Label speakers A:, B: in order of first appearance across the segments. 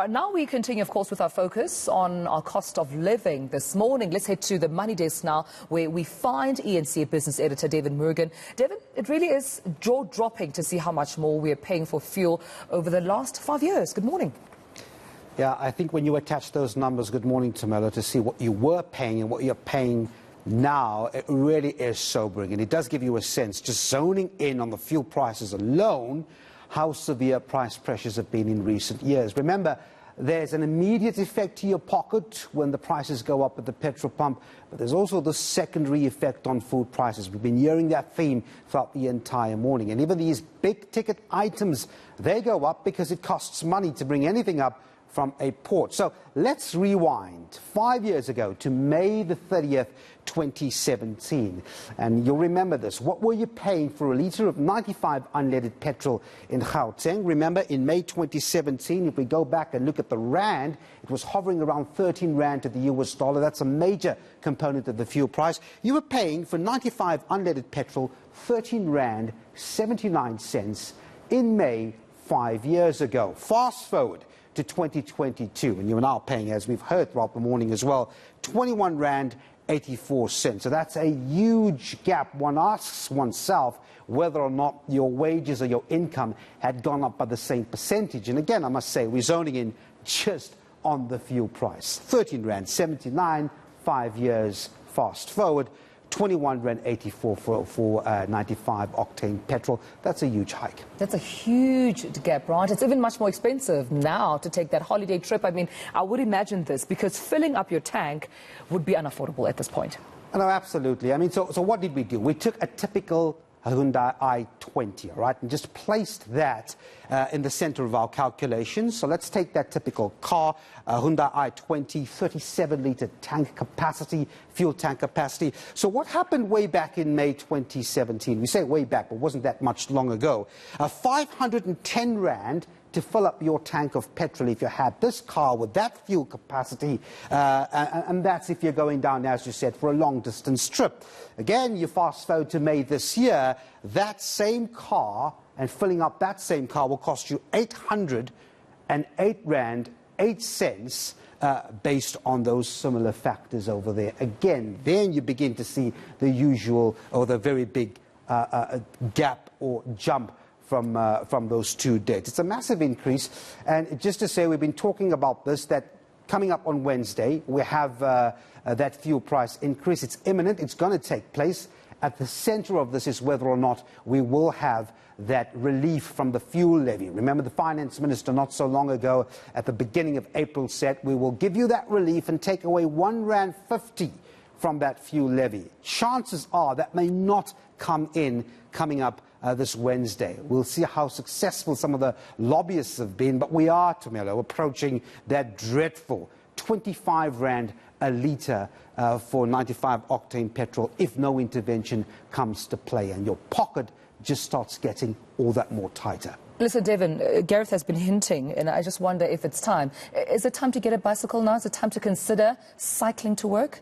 A: Now we continue, of course, with our focus on our cost of living this morning. Let's head to the Money Desk now, where we find eNCA business editor David Morgan. David, it really is jaw-dropping to see how much more we are paying for fuel over the last 5 years. Good morning.
B: Yeah, I think when you attach those numbers, good morning, Tamela, to see what you were paying and what you're paying now, it really is sobering. And it does give you a sense, just zoning in on the fuel prices alone, how severe price pressures have been in recent years. Remember, there's an immediate effect to your pocket when the prices go up at the petrol pump, but there's also the secondary effect on food prices. We've been hearing that theme throughout the entire morning. And even these big-ticket items, they go up because it costs money to bring anything up from a port. So let's rewind 5 years ago to May the 30th, 2017. And you'll remember this. What were you paying for a litre of 95 unleaded petrol in Gauteng? Remember, in May 2017, if we go back and look at the rand, it was hovering around 13 rand to the US dollar. That's a major component of the fuel price. You were paying for 95 unleaded petrol 13 rand 79 cents in May 5 years ago. Fast forward to 2022, and you and I are paying, as we've heard throughout the morning as well, 21 rand 84 cents. So that's a huge gap. One asks oneself whether or not your wages or your income had gone up by the same percentage. And again, I must say, we're zoning in just on the fuel price. 13 rand 79, 5 years fast forward. 21 rand 84 for 95 octane petrol. That's a huge hike.
A: That's a huge gap, right? It's even much more expensive now to take that holiday trip. I mean, I would imagine this, because filling up your tank would be unaffordable at this point.
B: No, absolutely. I mean, so what did we do? We took a typical Hyundai i20, right, and just placed that in the center of our calculations. So let's take that typical car, Hyundai i20, 37-litre tank capacity, fuel tank capacity. So what happened way back in May 2017? We say way back, but wasn't that much long ago. 510 rand to fill up your tank of petrol if you had this car with that fuel capacity, and that's if you're going down, as you said, for a long-distance trip. Again, you fast forward to May this year, that same car and filling up that same car will cost you 808 rand 8 cents, based on those similar factors over there. Again, then you begin to see the usual or the very big gap or jump from those two dates. It's a massive increase, and just to say, we've been talking about this, that coming up on Wednesday, we have that fuel price increase. It's imminent. It's going to take place. At the center of this is whether or not we will have that relief from the fuel levy. Remember, the finance minister not so long ago, at the beginning of April, said we will give you that relief and take away 1.50 rand from that fuel levy. Chances are that may not coming up this Wednesday. We'll see how successful some of the lobbyists have been, but we are, Tamela, approaching that dreadful 25 rand a litre for 95 octane petrol if no intervention comes to play, and your pocket just starts getting all that more tighter.
A: Listen, Devin, Gareth has been hinting, and I just wonder if it's time. Is it time to get a bicycle now? Is it time to consider cycling to work?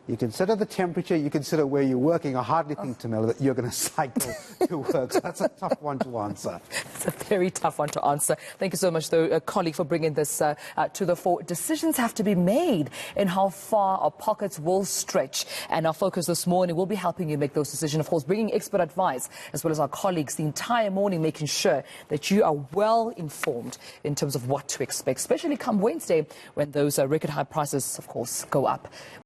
B: You consider the temperature, you consider where you're working. I hardly think, Tamela, that you're going to cycle to work. So that's a tough one to answer.
A: It's a very tough one to answer. Thank you so much, though, colleague, for bringing this to the fore. Decisions have to be made in how far our pockets will stretch. And our focus this morning will be helping you make those decisions. Of course, bringing expert advice, as well as our colleagues, the entire morning, making sure that you are well informed in terms of what to expect, especially come Wednesday, when those record high prices, of course, go up.